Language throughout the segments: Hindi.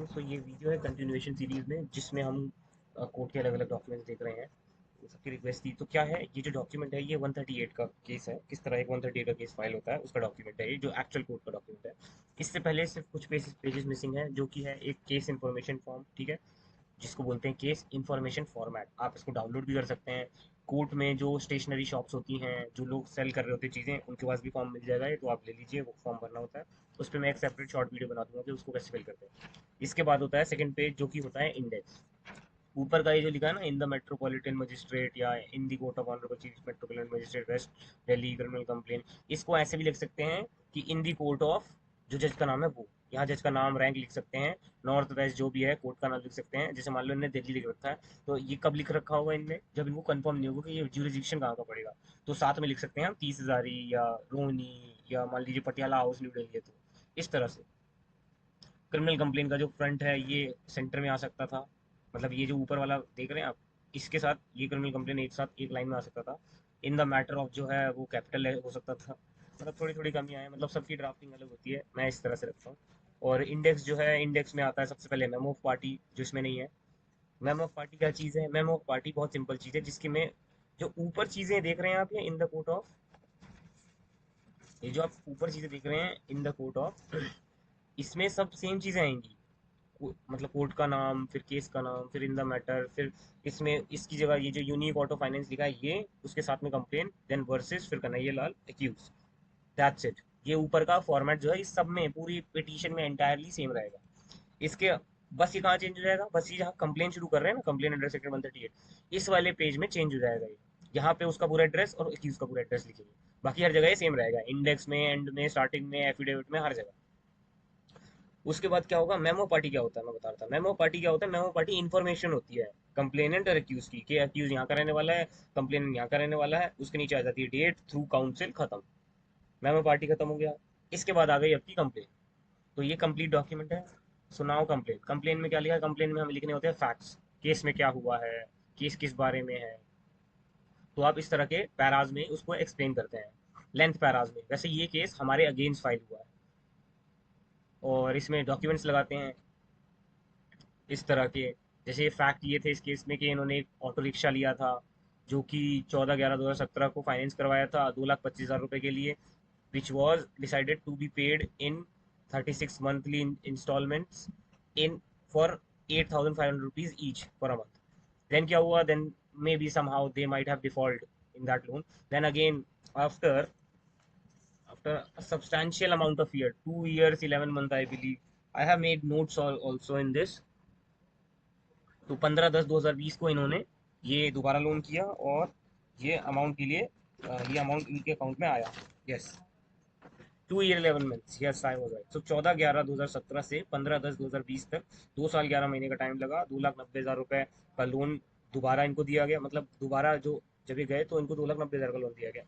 मॉर्निंग। सो ये वीडियो है कंटिन्यूएशन सीरीज में, जिसमें हम कोर्ट के अलग अलग डॉक्यूमेंट्स देख रहे हैं। तो सबकी रिक्वेस्ट थी। तो क्या है ये जो डॉक्यूमेंट है, ये 138 का केस है। किस तरह एक 138 का केस फाइल होता है उसका डॉक्यूमेंट है ये, जो एक्चुअल कोर्ट का डॉक्यूमेंट है। इससे पहले सिर्फ कुछ पेजेस मिसिंग है, जो कि है एक केस इन्फॉर्मेशन फॉर्म, ठीक है, जिसको बोलते हैं केस इंफॉर्मेशन फॉर्मेट। आप इसको डाउनलोड भी कर सकते हैं। कोर्ट में जो स्टेशनरी शॉप्स होती हैं, जो लोग सेल कर रहे होते हैं चीज़ें, उनके पास भी फॉर्म मिल जाएगा ये, तो आप ले लीजिए। वो फॉर्म भरना होता है। उस पर मैं एक सेपरेट शॉर्ट वीडियो बना दूंगा कि उसको कैसे फिल करते हैं। इसके बाद होता है सेकंड पेज, जो कि होता है इंडेक्स। ऊपर का ये जो लिखा है ना, इन द मेट्रोपॉलिटन मजिस्ट्रेट या in the court of honourable chief metropolitan magistrate west Delhi criminal complain, इसको ऐसे भी लिख सकते हैं कि इन द कोर्ट ऑफ, जो जज का नाम है वो, यहाँ जज का नाम रैंक लिख सकते हैं। नॉर्थ वेस्ट जो भी है कोर्ट का नाम लिख सकते हैं। जैसे मान लो इन्होंने दिल्ली लिख रखा है, तो ये कब लिख रखा होगा इनने, जब इनको कंफर्म नहीं होगा कि ये ज्यूरिसडिक्शन कहाँ का पड़ेगा। तो साथ में लिख सकते हैं हम 30,000 या रोहनी, या मान लीजिए पटियाला हाउस न्यू दिल्ली है, तो इस तरह से। क्रिमिनल कंप्लेन का जो फ्रंट है ये सेंटर में आ सकता था, मतलब ये जो ऊपर वाला देख रहे हैं आप, इसके साथ ये क्रिमिनल कंप्लेन एक साथ एक लाइन में आ सकता था। इन द मैटर ऑफ जो है वो कैपिटल हो सकता था। मतलब थोड़ी थोड़ी कमियां हैं, मतलब सबकी ड्राफ्टिंग अलग होती है, मैं इस तरह से रखता हूँ। और इंडेक्स जो है, इंडेक्स में आता है सबसे पहले मेमो ऑफ पार्टी, जो इसमें नहीं है। मेमो ऑफ पार्टी क्या चीज़ है? मेमो ऑफ पार्टी बहुत सिंपल चीज़ है, जिसकी में जो ऊपर चीज़ें देख रहे हैं आप, ये इन द कोर्ट ऑफ, ये जो आप ऊपर चीज़ें देख रहे हैं इन द कोर्ट ऑफ, इसमें सब सेम चीज़ें आएंगी। मतलब कोर्ट का नाम, फिर केस का नाम, फिर इन द मैटर, फिर इसमें इसकी जगह ये जो यूनिक ऑटो फाइनेंस लिखा है ये, उसके साथ में कंप्लेन, देन वर्सेस, फिर Kanhaiya Lal accused. That's it. ये ऊपर का फॉर्मेट जो है इस सब में, पूरी पिटीशन में एंटायरली सेम रहेगा। इसके बस ये कहाँ चेंज हो जाएगा, बस ये जहाँ कंप्लेन शुरू कर रहे हैं ना, कंप्लेन अंडर सेक्शन 138, इस वाले पेज में चेंज हो जाएगा ये। यहाँ पे उसका पूरा एड्रेस और एक्यूज का पूरा एड्रेस लिखेंगे। बाकी हर जगह ये सेम रहेगा, इंडेक्स में, एंड में, स्टार्टिंग में, एफिडेविट में, हर जगह। उसके बाद क्या होगा, मेमो पार्टी क्या होता है मैं बता रहा था। मेमो पार्टी क्या होता है? मेमो पार्टी इन्फॉर्मेशन होती है कंप्लेनेंट और एक्यूज की, कि एक्यूज यहाँ का रहने वाला है, कंप्लेनेंट यहाँ का रहने वाला है। उसके नीचे आ जाती है डेट थ्रू काउंसिल, खत्म। मेमो पार्टी खत्म हो गया। इसके बाद आ गई आपकी कंप्लेन। तो ये कंप्लीट डॉक्यूमेंट है। सुनाओ कंप्लेन। कंप्लेन में क्या लिखा है? कंप्लेन में हमें लिखने होते हैं फैक्ट्स, केस में क्या हुआ है, केस किस बारे में है। तो आप इस तरह के पैराज में उसको एक्सप्लेन करते हैं, लेंथ पैराज में। वैसे ये केस हमारे अगेंस्ट फाइल हुआ है, और इसमें डॉक्यूमेंट्स लगाते हैं इस तरह के। जैसे फैक्ट ये थे इस केस में कि इन्होंने एक ऑटो रिक्शा लिया था, जो कि 14/11/2017 को फाइनेंस करवाया था 2,25,000 रुपये के लिए, which was decided to be paid in 36 monthly instalments in for 8,500 rupees each for a month. Then क्या हुआ? Then may be somehow they might have default in that loan. Then again, after after a substantial amount of year, 2 years 11 months, I believe, I have made notes also in this। तो 15/10/2020 को इन्होंने ये दोबारा लोन किया, और ये अमाउंट के लिए ये अमाउंट इनके अकाउंट में आया। Yes, 2 year 11 months, yes I was right. So 14/11/2017 से 15/10/2020 तक 2 साल 11 महीने का टाइम लगा। 2,90,000 रुपये का लोन दोबारा इनको दिया गया। मतलब दोबारा जो जब ये गए तो इनको 2,90,000 का लोन दिया गया,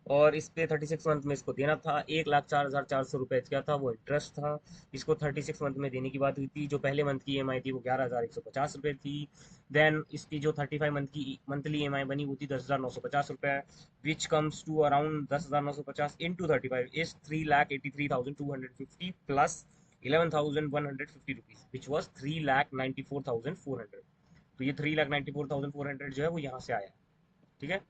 और इस पे 36 मंथ में इसको देना था। 1,04,400 रुपये क्या था वो? इंटरेस्ट था। इसको 36 मंथ में देने की बात हुई थी। जो पहले मंथ की ईएमआई थी वो 11,150 रुपये थी। देन इसकी जो 35 मंथ की मंथली ईएमआई बनी वो थी 10,950 रुपये, which comes to around 10,950 into 35 is 3,83,250 plus 11,150 rupees, which was 3,94,400। तो ये 3,94,400 जो है वो यहाँ से आया। ठीक है।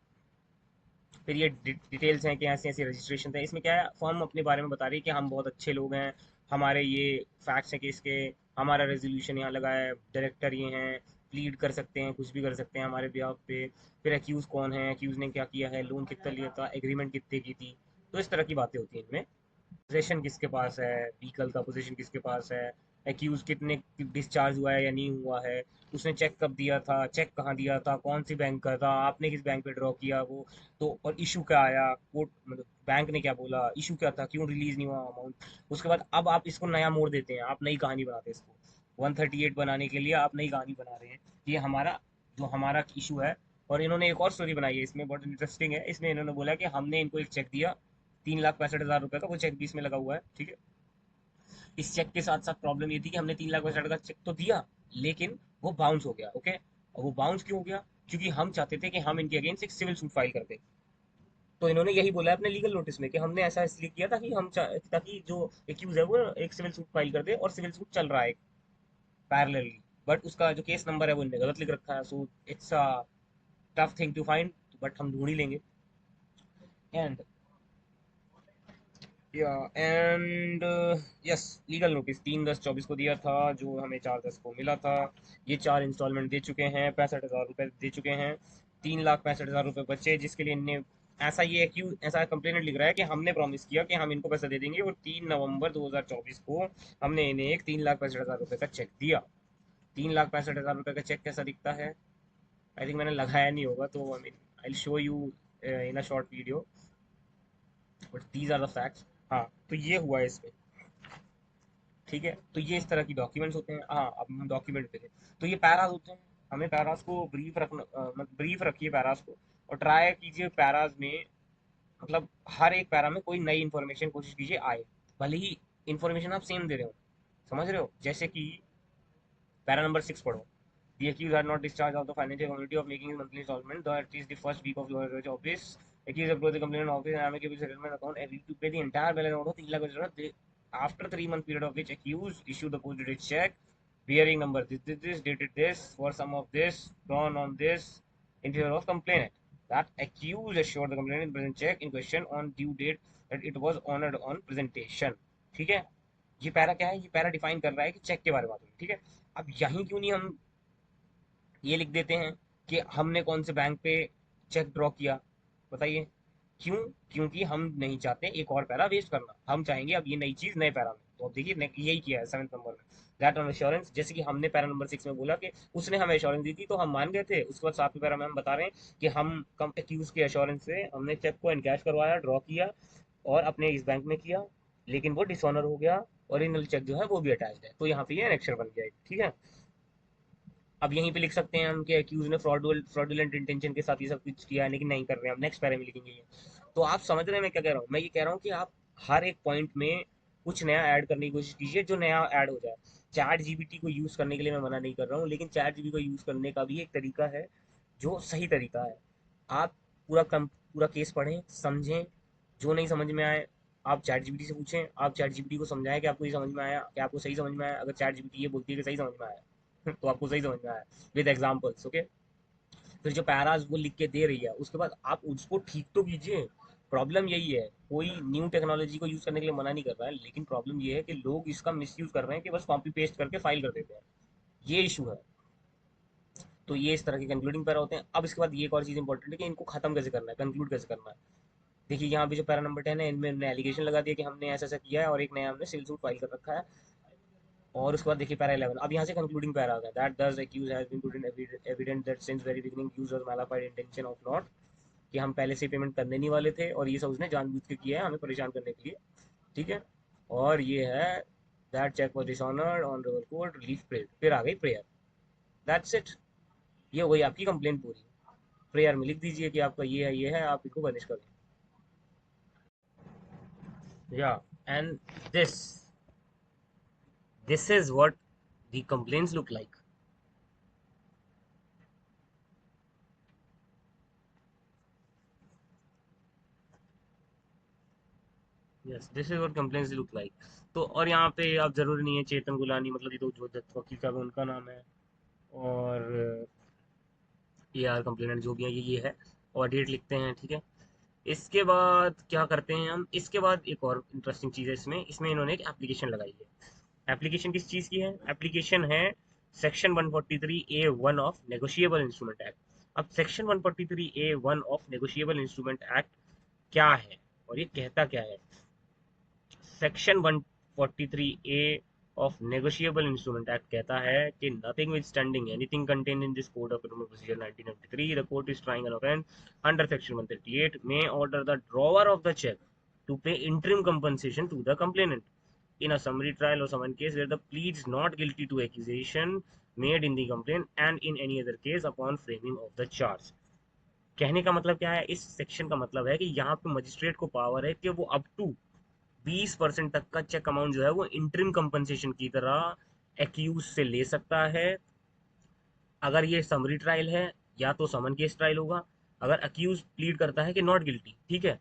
फिर ये डिटेल्स हैं कि ऐसे ऐसे रजिस्ट्रेशन थे। इसमें क्या है, फर्म अपने बारे में बता रही है कि हम बहुत अच्छे लोग हैं, हमारे ये फैक्ट्स हैं कि इसके, हमारा रेजोल्यूशन यहाँ लगा है, डायरेक्टर ये हैं, प्लीड कर सकते हैं, कुछ भी कर सकते हैं हमारे बिहाफ पे। फिर एक्यूज कौन है, एक्यूज ने क्या किया है, लोन कितना लिया था, एग्रीमेंट कितने की थी। तो इस तरह की बातें होती हैं इनमें। पोजीशन किसके पास है, व्हीकल का पोजीशन किसके पास है, एक्यूज कितने डिस्चार्ज हुआ है या नहीं हुआ है, उसने चेक कब दिया था, चेक कहाँ दिया था, कौन सी बैंक का था, आपने किस बैंक पे ड्रॉ किया वो। तो और इशू क्या आया, कोर्ट मतलब बैंक ने क्या बोला, इशू क्या था, क्यों रिलीज नहीं हुआ अमाउंट। उसके बाद अब आप इसको नया मोड़ देते हैं, आप नई कहानी बनाते हैं इसको। 138 बनाने के लिए आप नई कहानी बना रहे हैं। ये हमारा जो हमारा इशू है। और इन्होंने एक और स्टोरी बनाई है इसमें, बहुत इंटरेस्टिंग है। इसमें इन्होंने बोला कि हमने इनको एक चेक दिया 3,65,000 रुपये का, वो चेक 20 में लगा हुआ है। ठीक है। इस चेक के साथ साथ प्रॉब्लम ये थी कि हमने 3,65,000 का चेक तो दिया, लेकिन वो बाउंस हो गया। ओके। और वो बाउंस क्यों हो गया? क्योंकि हम चाहते थे कि हम इनके अगेंस्ट एक सिविल सूट फाइल करते। तो इन्होंने यही बोला है अपने लीगल नोटिस में कि हमने ऐसा इसलिए किया ताकि ताकि जो एक्यूज है वो एक सिविल सूट फाइल कर दे, और सिविल सूट चल रहा है पैरेलली, बट उसका जो केस नंबर है वो इन्होंने गलत लिख रखा है। So it's a tough thing to find, but हम ढूंढ ही लेंगे। एंड या एंड यस, लीगल नोटिस 3/10/24 को दिया था, जो हमें 4/10 को मिला था। ये 4 इंस्टॉलमेंट दे चुके हैं, 65,000 रुपये दे चुके हैं। 3,65,000 रुपये बचे, जिसके लिए इनने ऐसा कंप्लेनेंट लिख रहा है कि हमने प्रॉमिस किया कि हम इनको पैसा दे देंगे, और 3 नवंबर 2024 को हमने इन्हें एक 3,65,000 रुपये का चेक दिया। 3,65,000 रुपये का चेक कैसा दिखता है? आई थिंक मैंने लगाया नहीं होगा, तो I mean I show you in a short video, but these are the facts. हाँ, तो ये हुआ है इसमें। ठीक है, तो ये इस तरह की डॉक्यूमेंट्स होते हैं। हाँ, अब हम डॉक्यूमेंट पे थे। तो ये पैराज होते हैं, हमें पैराज को ब्रीफ रखना, मतलब ब्रीफ रखिए पैराज को, और ट्राई कीजिए पैराज में, मतलब हर एक पैरा में कोई नई इन्फॉर्मेशन कोशिश कीजिए आए, भले ही इन्फॉर्मेशन आप सेम दे रहे हो। समझ रहे हो? जैसे कि पैरा नंबर 6 पढ़ो। The accused are not discharged of the financial community of making his monthly installment, though at least the first week of your office. Accused approached the complainant office and amicable settlement account agreed to pay the entire balance amount of 3 lakh rupees. After 3 month period of which accused issued the post dated check bearing number this dated this for sum of this drawn on this in favor of complainant. That accused assured the complainant in present check in question on due date that it was honored on presentation. ठीक है, ये पैरा क्या है? ये पैरा डिफाइन कर रहा है कि चेक के बारे में बात होगी। ठीक है, अब यहीं क्यों नहीं हम ये लिख देते हैं कि हमने कौन से बैंक पे चेक ड्रॉ किया? बताइए क्यों? क्योंकि हम नहीं चाहते एक और पैरा वेस्ट करना, हम चाहेंगे अब ये नई चीज नए पैरा में। तो अब देखिए यही किया है 7th नंबर में, दैट ऑन एश्योरेंस। जैसे कि हमने पैरा नंबर 6 में बोला कि उसने हमें एश्योरेंस दी थी, तो हम मान गए थे। उसके बाद 7वें पैरा में हम बता रहे हैं कि हम कम एक्यूज के एश्योरेंस से हमने चेक को एनकैश करवाया, ड्रॉ किया, और अपने इस बैंक में किया, लेकिन वो डिसऑनर हो गया। ओरिजिनल चेक जो है वो भी अटैच्ड है, तो यहाँ पे ये एनेक्चर बन गया। ठीक है, अब यहीं पे लिख सकते हैं हम कि एक्यूज ने फ्रॉडुलेंट इंटेंशन के साथ ये सब कुछ किया है, लेकिन नहीं कर रहे हैं। हम नेक्स्ट पैरा में लिखेंगे ये। तो आप समझ रहे हैं मैं क्या कह रहा हूँ? मैं ये कह रहा हूँ कि आप हर एक पॉइंट में कुछ नया ऐड करने की कोशिश कीजिए, जो नया ऐड हो जाए। चैट जीपीटी को यूज करने के लिए मैं मना नहीं कर रहा हूँ, लेकिन चैट जीपीटी को यूज करने का भी एक तरीका है जो सही तरीका है। आप पूरा केस पढ़ें, समझें, जो नहीं समझ में आए आप चैट जीपीटी से पूछें, आप चैट जीपीटी को समझाएं कि आपको ये समझ में आया, कि आपको सही समझ में आया। अगर चैट जीपीटी ये बोलती है कि सही समझ में आया तो आपको सही समझ में आया, विद एग्जाम्पल्स। ओके, फिर जो पैराज वो लिख के दे रही है, उसके बाद आप उसको ठीक तो कीजिए। प्रॉब्लम यही है, कोई न्यू टेक्नोलॉजी को यूज करने के लिए मना नहीं कर रहा है, लेकिन प्रॉब्लम ये है कि लोग इसका मिस यूज कर रहे हैं कि बस कॉपी पेस्ट करके फाइल कर देते हैं। ये इशू है। तो ये इस तरह के कंक्लूडिंग पैरा होते हैं। अब इसके बाद ये एक और चीज इंपॉर्टेंट है कि इनको खत्म कैसे करना है, कंक्लूड कैसे करना है। देखिए यहाँ पे जो पैरा नंबर 10 है, इनमें हमने एलिगेशन लगा दिया कि हमने ऐसा ऐसा किया है, और एक नया हमने सिविल सूट फाइल कर रखा है। और उसके बाद देखिए पैरा 11, अब यहाँ से कंक्लूडिंग पैरा आ गया, that this accused has been put in evidence that since very beginning use was mala fide intention of not, कि हम पहले से पेमेंट करने नहीं वाले थे, और ये सब उसने जानबूझ के किया है हमें परेशान करने के लिए। ठीक है, और ये है that cheque was dishonoured on river court relief prayer, फिर आ गई प्रेयर। दैट्स इट, ये हो गई आपकी कंप्लेंट पूरी। प्रेयर में लिख दीजिए कि आपका ये है, आप इनको पनिश करें। या and this this is what the complaints look like. Yes, this is what complaints look like. तो और यहाँ पे आप जरूरी नहीं है चेतन गुलानी, मतलब ये तो जो दत्त वकील साहब हैं, उनका नाम है, और ये आर कंप्लेनेंट जो भी है ये है, और डेट लिखते हैं। ठीक है, इसके बाद क्या करते हैं हम? इसके बाद एक और इंटरेस्टिंग चीज़ है इसमें, इन्होंने एक एप्लीकेशन लगाई है। एप्लीकेशन किस चीज़ की है? एप्लीकेशन है section 143A(1) of negotiable instrument act. अब section 143A(1) of negotiable instrument act क्या है, और ये कहता क्या है? Section 143A of Negotiable Instrument Act कहता है कि notwithstanding anything contained in this Code of Criminal Procedure 1993, the court is trying an offence under Section 138 may order the drawer of the check to pay interim compensation to the complainant in a summary trial or summon case where the pleads not guilty to accusation made in the complaint and in any other case upon framing of the charge। कहने का मतलब क्या है? इस सेक्शन का मतलब है कि यहाँ पे मजिस्ट्रेट को पावर है कि वो अप टू 20% तक का चेक अमाउंट जो है वो इंटरिम कंपनसेशन की तरह एक्यूज से ले सकता है। अगर ये समरी ट्रायल है, या तो समन केस ट्रायल होगा, अगर अक्यूज प्लीड करता है कि नॉट गिल्टी, ठीक है,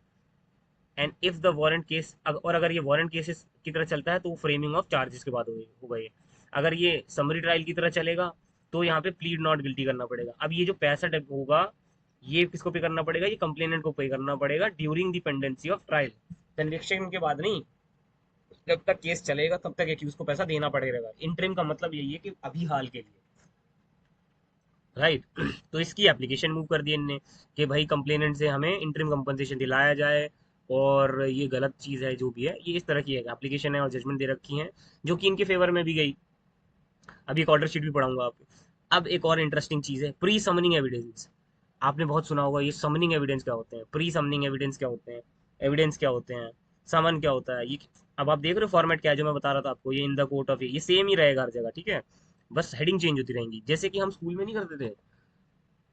and if the warrant case, और अगर ये वारंट केसेस की तरह चलता है तो वो फ्रेमिंग ऑफ चार्जेस के बाद होगा ये। अगर ये समरी ट्रायल की तरह चलेगा तो यहाँ पे प्लीड नॉट गिल्टी करना पड़ेगा। अब ये जो पैसा होगा ये किसको पे करना पड़ेगा, ये कंप्लेनेंट को पे करना पड़ेगा during the pendency of trial. Conviction के बाद नहीं, जब तक केस चलेगा तब तक एक्यूज को पैसा देना पड़ेगा। इंटरिम का मतलब यही है कि अभी हाल के लिए, राइट। तो इसकी एप्लीकेशन मूव कर दी इनने कि भाई कंप्लेनेंट से हमें इंटरिम कंपनसेशन दिलाया जाए, और ये गलत चीज़ है जो भी है, ये इस तरह की है एप्लीकेशन है और जजमेंट दे रखी है जो कि इनके फेवर में भी गई। अभी एक ऑर्डर शीट भी पढ़ाऊंगा आपको। अब एक और इंटरेस्टिंग चीज़ है, प्री समनिंग एविडेंस। आपने बहुत सुना होगा ये समनिंग एविडेंस क्या होते हैं, प्री समनिंग एविडेंस क्या होते हैं, एविडेंस क्या होते हैं, समन क्या होता है ये। अब आप देख रहे हो फॉर्मेट क्या है जो मैं बता रहा था आपको, ये इन द कोर्ट ऑफ, ये सेम ही रहेगा हर जगह, ठीक है, बस हेडिंग चेंज होती रहेंगी। जैसे कि हम स्कूल में नहीं करते थे,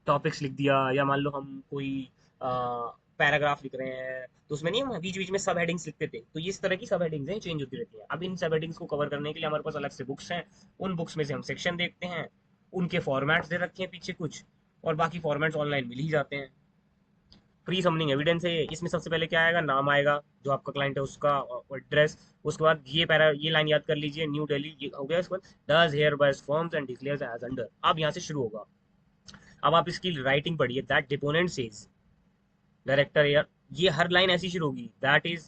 टॉपिक्स लिख दिया, या मान लो हम कोई पैराग्राफ लिख रहे हैं तो उसमें नहीं हम बीच बीच में सब हेडिंग्स लिखते थे, तो ये इस तरह की सब हेडिंग्स हैं, चेंज होती रहती हैं। अब इन सब हेडिंग्स को कवर करने के लिए हमारे पास अलग से बुक्स हैं, उन बुक्स में से हम सेक्शन देखते हैं, उनके फॉर्मेट्स दे रखे हैं पीछे कुछ, और बाकी फॉर्मेट्स ऑनलाइन मिल ही जाते हैं। प्री समनिंग एविडेंस है ये। इसमें सबसे पहले क्या आएगा, नाम आएगा जो आपका क्लाइंट है उसका, एड्रेस। उसके बाद ये लाइन याद कर लीजिए, न्यू दिल्ली, ये हो गया। उसके बाद does hereby forms and declares as under, अब यहाँ से शुरू होगा। अब आप इसकी राइटिंग पढ़िए, दैट डिपोनेंट सेज, डायरेक्टर यार, ये हर लाइन ऐसी शुरू होगी, that is,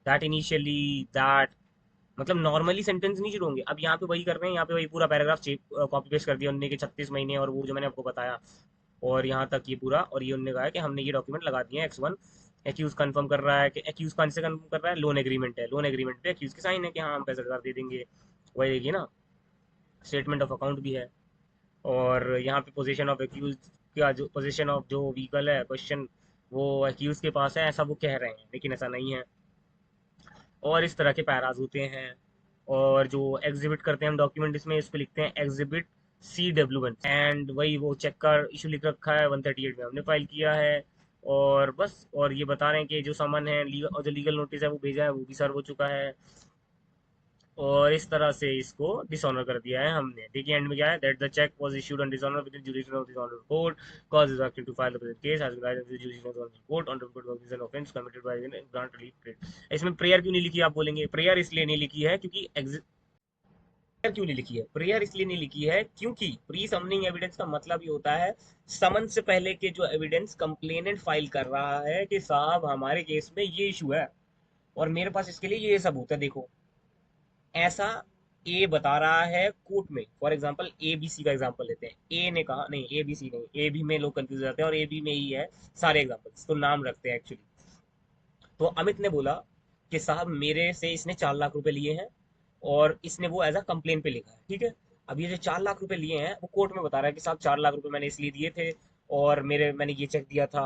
that initially, that, मतलब नॉर्मली सेंटेंस नहीं शुरू होंगे। अब यहाँ पे वही कर रहे हैं, यहाँ पे वही पूरा पैराग्राफ कॉपी पेस्ट कर दिया उनने के 36 महीने और वो जो मैंने आपको बताया, और यहाँ तक ये पूरा, और ये उन्होंने कहा है कि हमने ये डॉक्यूमेंट लगा दिए हैं X1। एक्यूज कंफर्म कर रहा है कि एक्यूज कौन से कंफर्म कर रहा है, लोन एग्रीमेंट है, लोन एग्रीमेंट पे एक्यूज के साइन है कि हाँ हम पैसा दे देंगे, वही देखिए ना, स्टेटमेंट ऑफ अकाउंट भी है। और यहाँ पे पोजीशन ऑफ एक्यूज का, जो पोजीशन ऑफ जो व्हीकल है क्वेश्चन, वो एक्यूज के पास है ऐसा वो कह रहे हैं, लेकिन ऐसा नहीं है। और इस तरह के पैराज होते हैं। और जो एग्जिबिट करते हैं हम डॉक्यूमेंट, इसमें इस पे लिखते हैं एग्जिबिट CW1, एंड वही वो चेक का इशू लिख रखा है 138 में हमने फाइल किया है। और बस, और ये बता रहे हैं कि जो समन है लीगल, और जो लीगल नोटिस है वो भेजा है वो भी सर्व हो चुका है। और इस तरह से इसको डिसऑनर कर दिया है हमने। देखिए एंड में क्या है, that the cheque was issued on dishonour with the jurisdiction of dishonour court, cause is acting to file the present case has been guided with the jurisdiction of dishonour court on report of an offence committed by grant relief prayer. इसमें प्रेयर क्यों नहीं लिखी, आप बोलेंगे प्रेयर इसलिए नहीं लिखी है क्योंकि प्रेयर क्यों नहीं लिखी है, प्रेयर इसलिए नहीं लिखी है क्योंकि प्री समनिंग एविडेंस का मतलब ये होता है समन से पहले के जो एविडेंस कंप्लेनेंट फाइल कर रहा है कि साहब हमारे केस में ये इशू है और मेरे पास इसके लिए ये सबूत है, देखो ऐसा ए बता रहा है कोर्ट में। फॉर एग्जांपल ABC का एग्जांपल लेते हैं, ए ने कहा, नहीं ABC नहीं, ए बी में लोग कंफ्यूज हो जाते हैं और ए बी में ही है सारे एग्जांपल्स, तो नाम रखते हैं एक्चुअली। तो अमित ने बोला कि साहब मेरे से इसने 4 लाख रुपए लिए हैं, और इसने वो एज अ कंप्लेन पे लिखा है, ठीक है। अब ये जो 4 लाख रुपए लिए हैं वो कोर्ट में बता रहा है कि साहब 4 लाख रुपए मैंने इसलिए दिए थे, और मैंने ये चेक दिया था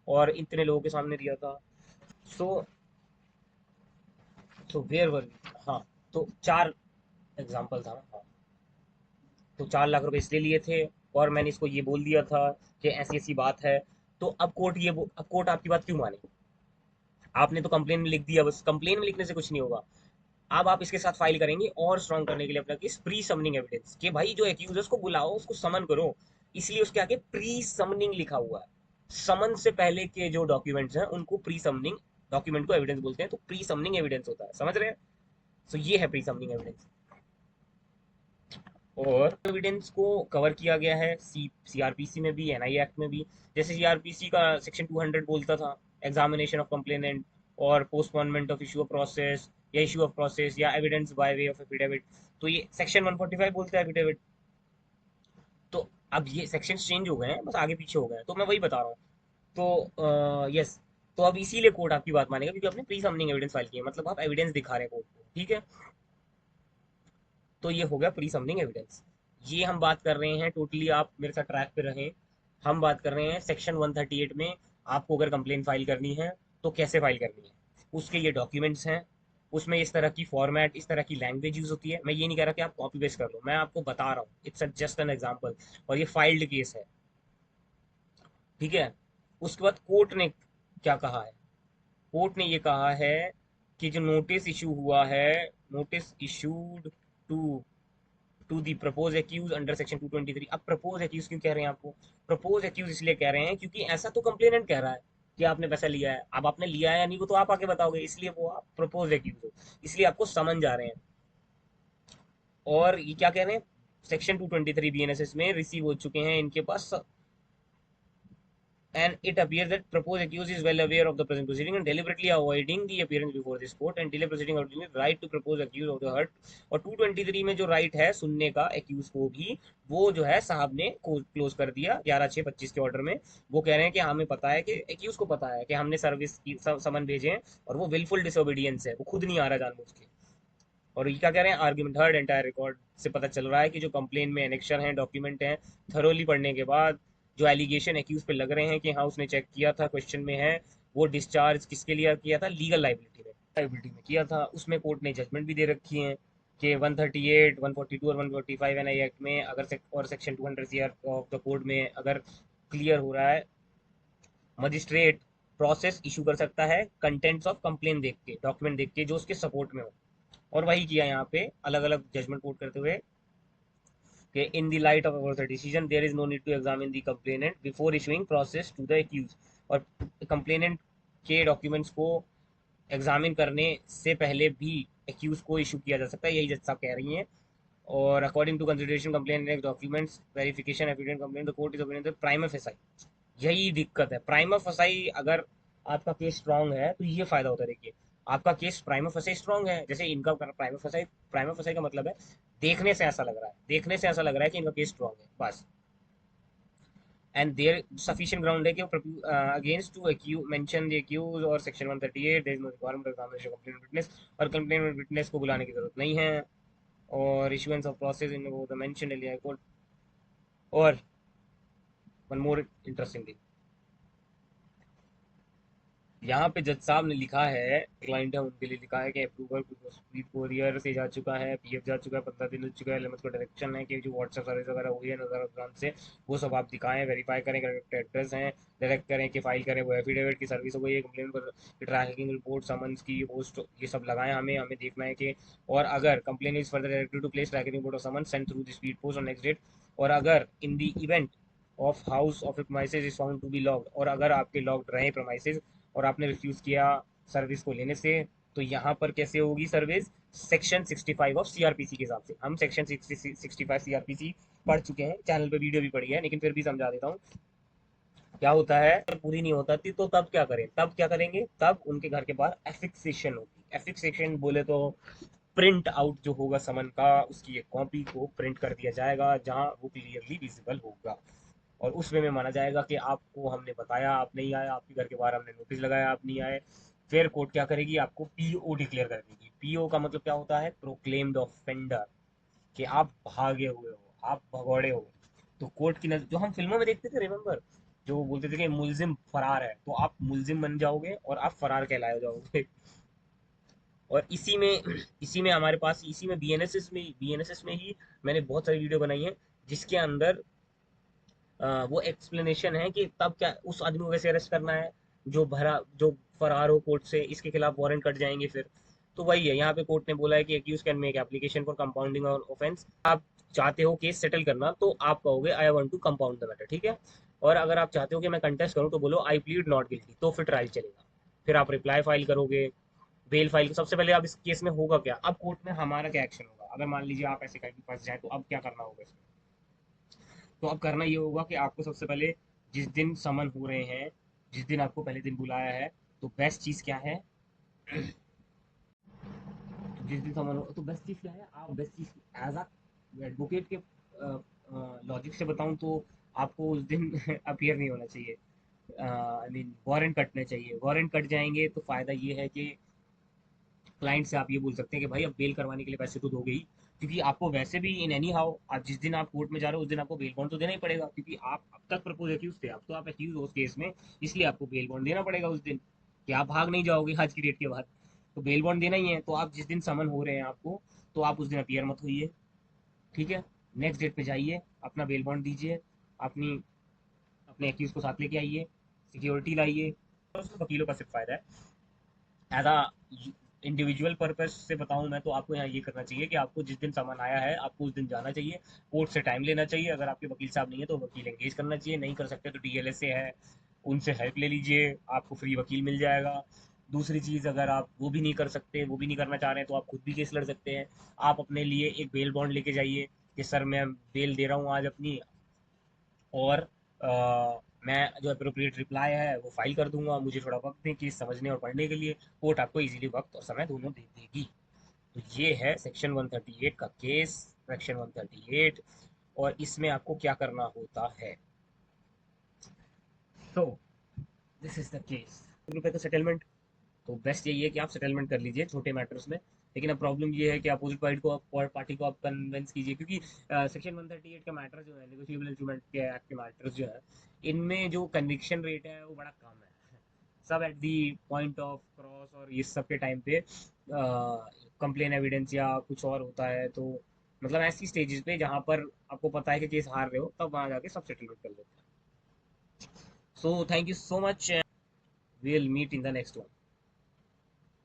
और इतने लोगों के सामने दिया था। सो सो वेयर वर, हाँ, तो चार एग्जाम्पल था, हाँ। तो 4 लाख रुपए इसलिए लिए थे, और मैंने इसको ये बोल दिया था कि ऐसी ऐसी बात है। तो अब अब कोर्ट आपकी बात क्यों माने, आपने तो कंप्लेन में लिख दिया, बस कंप्लेन में लिखने से कुछ नहीं होगा। अब आप इसके साथ फाइल करेंगे और स्ट्रॉन्ग करने के लिए अपना केस, प्री समनिंग एविडेंस, कि भाई जो एक्यूज है उसको बुलाओ, उसको समन करो। इसलिए उसके आगे प्री समनिंग लिखा हुआ है। समन से पहले के जो डॉक्यूमेंट्स हैं उनको प्री समनिंग डॉक्यूमेंट को एविडेंस बोलते हैं, तो प्री समनिंग एविडेंस होता है, समझ रहे हैं। तो ये है प्री समनिंग एविडेंस। और एविडेंस को कवर किया गया है CRPC में भी, NI एक्ट में भी। जैसे CRPC का सेक्शन 200 बोलता था एग्जामिनेशन ऑफ कंप्लेनेंट और postponement of issue of process, या इशू ऑफ प्रोसेस, या evidence by way of affidavit. तो ये सेक्शन 145 बोलता है एफिडेविट। तो अब ये सेक्शन चेंज हो गए हैं, बस आगे पीछे हो गए हैं, तो मैं वही बता रहा हूँ। तो यस, तो अब इसीलिए कोर्ट आपकी बात मानेगा क्योंकि आपने प्री समनिंग एविडेंस फाइल किया है, मतलब आप एविडेंस दिखा रहे हैं कोर्ट को, ठीक है। तो ये हो गया प्री समनिंग एविडेंस। ये हम बात कर रहे हैं टोटली, आप मेरे साथ ट्रैक पे रहें। हम बात कर रहे हैं सेक्शन 138 में आपको अगर कंप्लेन फाइल करनी है तो कैसे फाइल करनी है, उसके ये डॉक्यूमेंट्स हैं। उसमें इस तरह की फॉर्मेट, इस तरह की लैंग्वेज यूज होती है। मैं ये नहीं कह रहा कि आप कॉपी पेस्ट कर लो, मैं आपको बता रहा हूँ, इट्स जस्ट एन एग्जाम्पल। और ये फाइल्ड केस है, ठीक है। उसके बाद कोर्ट ने क्या कहा है, कोर्ट ने ये कहा है कि जो नोटिस इशू हुआ है, notice issued to to the propose accuse under section 223। अब प्रपोज एक्यूज क्यों कह रहे हैं आपको? प्रपोज एक्यूज इसलिए कह रहे हैं क्योंकि ऐसा तो कंप्लेनेंट कह रहा है कि आपने पैसा लिया है। अब आपने लिया है या नहीं वो तो आप आके बताओगे, इसलिए वो आप प्रपोज एक्यूज हो, इसलिए आपको समन जा रहे हैं। और ये क्या कह रहे हैं, सेक्शन 223 बीएनएसएस में रिसीव हो चुके हैं इनके पास, and it appears that proposed accused is well aware of the present proceeding and deliberately avoiding the appearance before this court and delay proceeding accordingly right to propose accused of the hurt। और 223 में जो राइट है सुनने का एक्यूज को भी, वो जो है साहब ने क्लोज कर दिया 11/6/25 के ऑर्डर में। वो कह रहे हैं कि हमें पता है कि एक्यूज को पता है कि हमने सर्विस की समन भेजे हैं और वो विलफुल डिसोबीडियंस है, वो खुद नहीं आ रहा जानबूझ के। और ये क्या कह रहे हैं, आर्ग्यूमेंट हर्ड एंटायर रिकॉर्ड से पता चल रहा है कि जो कंप्लेन में एनेक्शर हैं, डॉक्यूमेंट हैं, थरोली पढ़ने के बाद जो एलिगेशन एक्यूज पे लग रहे हैं कि हाँ उसने चेक किया था, क्वेश्चन में है, वो डिस्चार्ज किसके लिए किया था, लीगल लाइबिलिटी में किया था। उसमें कोर्ट ने जजमेंट भी दे रखी है कि 138, 142 और 145 एनआई एक्ट में अगर और section 200 CR of the code में अगर क्लियर हो रहा है, मजिस्ट्रेट प्रोसेस इशू कर सकता है कंटेंट्स ऑफ कंप्लेन देख के, डॉक्यूमेंट देख के जो उसके सपोर्ट में हो। और वही किया यहाँ पे अलग अलग जजमेंट कोट करते हुए कि in the light of the decision there is no need to examine the complainant before issuing process to the accused. और कंप्लेनेंट के डॉक्यूमेंट्स को एग्जामिन करने से पहले भी एक्यूज को इशू किया जा सकता है, यही जज साहब कह रही हैं। और according to consideration complain documents verification affidavit complain the court is opinion prima facie. यही दिक्कत है, प्राइमा फेसाई अगर आपका केस स्ट्रांग है तो ये फायदा होता है। देखिए आपका केस प्राइमा फेसाई स्ट्रांग है, जैसे इनका प्राइमा फेसाई का मतलब है देखने से ऐसा लग रहा है, देखने से ऐसा लग रहा है कि इनका केस स्ट्रांग है बस। एंड देयर सफिशिएंट ग्राउंड है कि अगेंस्ट टू एक्यू मेंशन द एक्यूज और section 138 there is no requirement of examination complaint witness, और कंप्लेंट विटनेस को बुलाने की जरूरत नहीं है। और issuance of process in the mention Delhi high court. और वन मोर इंटरेस्टिंग थिंग, यहाँ पे जज साहब ने लिखा है, क्लाइंट है उनके लिए लिखा है कि अप्रूवल कोरियर से जा चुका है, पीएफ जा चुका है, 15 दिन हो चुका है, लिमिट को डायरेक्शन है कि जो व्हाट्सएप सर्विस वगैरह हुई है नजर अफगान से वो सब आप दिखाएं, वेरीफाई करें, करेक्ट एड्रेस हैं, डायरेक्ट करें कि फाइल करें, वो एफिडेविट की सर्विस हो गई है, कंप्लेंट पर ट्रैकिंग रिपोर्ट समन्स की पोस्ट, ये सब लगाएं, हमें हमें देखना है कि। और अगर complain is further directed to place tracking report of summons send through the speed post on next date. और अगर in the event of house of premises is found to be locked, और अगर आपके लॉक्ड रहे प्रोमाइसेज और आपने रिफ्यूज किया सर्विस को लेने से, तो यहाँ पर कैसे होगी सर्विस, सेक्शन 65 ऑफ सीआरपीसी के हिसाब से। हम सेक्शन 65 सीआरपीसी पढ़ चुके हैं, चैनल पे वीडियो भी पड़ी है, लेकिन फिर भी समझा देता हूँ। क्या होता है, अगर पूरी नहीं होता थी तो तब क्या करें, तब क्या करेंगे, तब उनके घर के बाहर एफिक्सेशन होगी। एफिक्सेशन बोले तो प्रिंट आउट जो होगा समन का, उसकी एक कॉपी को प्रिंट कर दिया जाएगा जहां वो क्लियरली विजिबल होगा। और उसमें में माना जाएगा कि आपको हमने बताया, आप नहीं आए, आपके घर के बाहर हमने नोटिस लगाया, आप नहीं आए। फिर कोर्ट क्या करेगी, आपको पीओ डिक्लेयर कर देगी। पीओ का मतलब क्या होता है, प्रोक्लेम्ड ऑफेंडर, कि आप भागे हुए हो, आप भगौड़े हो। तो कोर्ट की नजर, जो हम फिल्मों में देखते थे रिमेम्बर, जो बोलते थे कि मुलजिम फरार है, तो आप मुलजिम बन जाओगे और आप फरार कहलाए जाओगे। और इसी में हमारे पास, इसी में बीएनएसएस में ही मैंने बहुत सारी वीडियो बनाई है जिसके अंदर वो एक्सप्लेनेशन है कि तब क्या उस आदमी को कैसे अरेस्ट करना है जो फरार हो कोर्ट से, इसके खिलाफ वारंट कट जाएंगे फिर। तो वही है, यहाँ पे कोर्ट ने बोला है कि accuse can make application for compounding और ऑफेंस। आप चाहते हो केस सेटल करना तो आप कहोगे I want to compound the matter, ठीक है। और अगर आप चाहते हो कि मैं कंटेस्ट करूं तो बोलो आई प्लीड नॉट गिल्टी, तो फिर ट्रायल चलेगा। फिर आप रिप्लाई फाइल करोगे, बेल फाइल। सबसे पहले आप इस केस में होगा क्या, अब कोर्ट में हमारा क्या एक्शन होगा, अगर मान लीजिए आप ऐसे कहीं फंस जाए तो अब क्या करना होगा इसमें। तो अब करना ये होगा कि आपको सबसे पहले जिस दिन समन हो रहे हैं, जिस दिन आपको पहले दिन बुलाया है, तो बेस्ट चीज़ क्या है, तो जिस दिन समन हो तो बेस्ट चीज़ क्या है, आप बेस्ट चीज़ एज अ एडवोकेट के लॉजिक से बताऊं तो आपको उस दिन अपियर नहीं होना चाहिए, आई मीन वारंट कटने चाहिए। वारंट कट जाएंगे तो फायदा ये है कि क्लाइंट से आप ये बोल सकते हैं कि भाई अब बेल करवाने के लिए पैसे तो दोगे ही, क्योंकि आपको वैसे भी इन एनी हाउ आप जिस दिन आप कोर्ट में जा रहे हो उस दिन आपको बेल बॉन्ड तो देना ही पड़ेगा, क्योंकि आप अब तक प्रपोज एक्यूज थे, अब तो आप एक्यूज हो उस केस में, इसलिए आपको बेल बॉन्ड देना पड़ेगा उस दिन, कि आप भाग नहीं जाओगे आज की डेट के बाद। तो बेल बॉन्ड देना ही है, तो आप जिस दिन समन हो रहे हैं आपको, तो आप उस दिन अपियर मत होइए, ठीक है। नेक्स्ट डेट पे जाइए, अपना बेल बॉन्ड दीजिए, अपनी अपने एक्यूज को साथ लेके आइए, सिक्योरिटी लाइए। और उसमें वकीलों का सिर्फ फायदा है, एज अ इंडिविजुअल पर्पस से बताऊं मैं तो आपको यहाँ ये करना चाहिए कि आपको जिस दिन सामान आया है आपको उस दिन जाना चाहिए, कोर्ट से टाइम लेना चाहिए। अगर आपके वकील साहब नहीं है तो वकील एंगेज करना चाहिए, नहीं कर सकते तो डीएलएस से है, उनसे हेल्प ले लीजिए, आपको फ्री वकील मिल जाएगा। दूसरी चीज़, अगर आप वो भी नहीं कर सकते, वो भी नहीं करना चाह रहे हैं, तो आप खुद भी केस लड़ सकते हैं। आप अपने लिए एक बेल बॉन्ड लेके जाइए कि सर मैं बेल दे रहा हूँ आज अपनी, और मैं जो अप्रोप्रिएट रिप्लाई है वो फाइल कर दूंगा, मुझे थोड़ा वक्त दें केस समझने और पढ़ने के लिए। कोर्ट आपको इजीली वक्त और समय दोनों दे देगी। तो ये है सेक्शन 138 का केस, सेक्शन 138, और इसमें आपको क्या करना होता है। So this is the case. रुपए का सेटलमेंट, तो बेस्ट यही है कि आप सेटलमेंट कर लीजिए छोटे मैटर्स में। लेकिन अब प्रॉब्लम ये है कि अपोजिट पार्टी को आप कन्विंस कीजिए, क्योंकि सेक्शन 138 का मैटर जो है, नेगोशिएबल इंस्ट्रूमेंट के एक्ट के मैटर्स जो है, इनमें जो कन्विक्शन रेट है वो बड़ा कम है। सब at the point of cross और ये सब के टाइम पे कंप्लेन एविडेंस या कुछ और होता है, तो मतलब ऐसी स्टेजेस पे जहाँ पर आपको पता है कि केस हार रहे हो, तब वहाँ जाके सब सेटलमेंट कर लेते हैं। So thank you so much, we will meet in the next one.